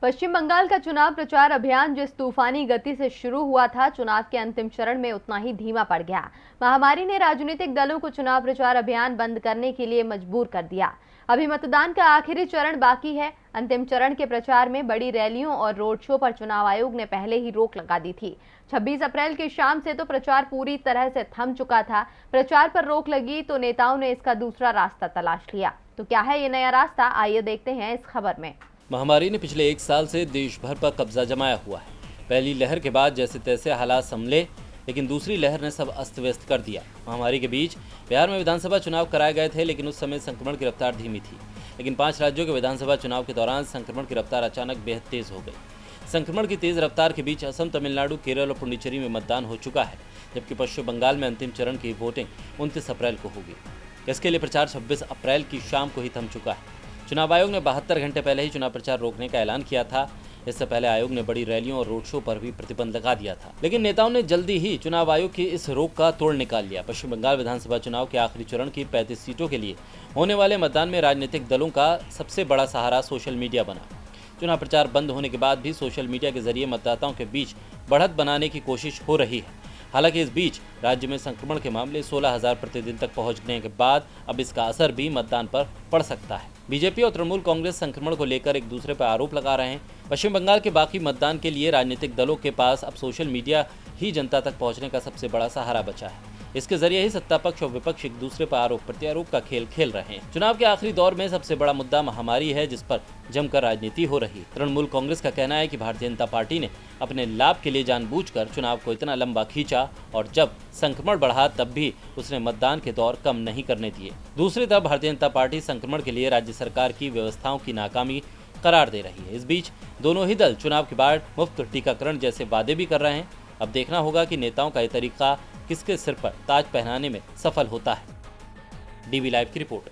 पश्चिम बंगाल का चुनाव प्रचार अभियान जिस तूफानी गति से शुरू हुआ था, चुनाव के अंतिम चरण में उतना ही धीमा पड़ गया। महामारी ने राजनीतिक दलों को चुनाव प्रचार अभियान बंद करने के लिए मजबूर कर दिया। अभी मतदान का आखिरी चरण बाकी है। अंतिम चरण के प्रचार में बड़ी रैलियों और रोड शो पर चुनाव आयोग ने पहले ही रोक लगा दी थी। 26 अप्रैल की शाम से तो प्रचार पूरी तरह से थम चुका था। प्रचार पर रोक लगी तो नेताओं ने इसका दूसरा रास्ता तलाश लिया। तो क्या है ये नया रास्ता, आइए देखते हैं इस खबर में। महामारी ने पिछले एक साल से देश भर पर कब्जा जमाया हुआ है। पहली लहर के बाद जैसे तैसे हालात संभले, लेकिन दूसरी लहर ने सब अस्त व्यस्त कर दिया। महामारी के बीच बिहार में विधानसभा चुनाव कराए गए थे, लेकिन उस समय संक्रमण की रफ्तार धीमी थी। लेकिन 5 राज्यों के विधानसभा चुनाव के दौरान संक्रमण की रफ्तार अचानक बेहद तेज हो गई। संक्रमण की तेज रफ्तार के बीच असम, तमिलनाडु, केरल और पुडुचेरी में मतदान हो चुका है, जबकि पश्चिम बंगाल में अंतिम चरण की वोटिंग 29 अप्रैल को होगी। इसके लिए प्रचार 26 अप्रैल की शाम को ही थम चुका है। चुनाव आयोग ने 72 घंटे पहले ही चुनाव प्रचार रोकने का ऐलान किया था। इससे पहले आयोग ने बड़ी रैलियों और रोड शो पर भी प्रतिबंध लगा दिया था, लेकिन नेताओं ने जल्दी ही चुनाव आयोग की इस रोक का तोड़ निकाल लिया। पश्चिम बंगाल विधानसभा चुनाव के आखिरी चरण की 35 सीटों के लिए होने वाले मतदान में राजनीतिक दलों का सबसे बड़ा सहारा सोशल मीडिया बना। चुनाव प्रचार बंद होने के बाद भी सोशल मीडिया के जरिए मतदाताओं के बीच बढ़त बनाने की कोशिश हो रही है। हालांकि इस बीच राज्य में संक्रमण के मामले 16,000 प्रतिदिन तक पहुंचने के बाद अब इसका असर भी मतदान पर पड़ सकता है। बीजेपी और तृणमूल कांग्रेस संक्रमण को लेकर एक दूसरे पर आरोप लगा रहे हैं। पश्चिम बंगाल के बाकी मतदान के लिए राजनीतिक दलों के पास अब सोशल मीडिया ही जनता तक पहुंचने का सबसे बड़ा सहारा बचा है। इसके जरिए ही सत्ता पक्ष और विपक्ष एक दूसरे पर आरोप प्रत्यारोप का खेल खेल रहे हैं। चुनाव के आखिरी दौर में सबसे बड़ा मुद्दा महामारी है, जिस पर जमकर राजनीति हो रही है। तृणमूल कांग्रेस का कहना है कि भारतीय जनता पार्टी ने अपने लाभ के लिए जानबूझकर चुनाव को इतना लंबा खींचा और जब संक्रमण बढ़ा तब भी उसने मतदान के दौर कम नहीं करने दिए। दूसरी तरफ भारतीय जनता पार्टी संक्रमण के लिए राज्य सरकार की व्यवस्थाओं की नाकामी करार दे रही है। इस बीच दोनों ही दल चुनाव के बाद मुफ्त टीकाकरण जैसे वादे भी कर रहे हैं। अब देखना होगा कि नेताओं का यह तरीका किसके सिर पर ताज पहनाने में सफल होता है। डीवी लाइव की रिपोर्ट।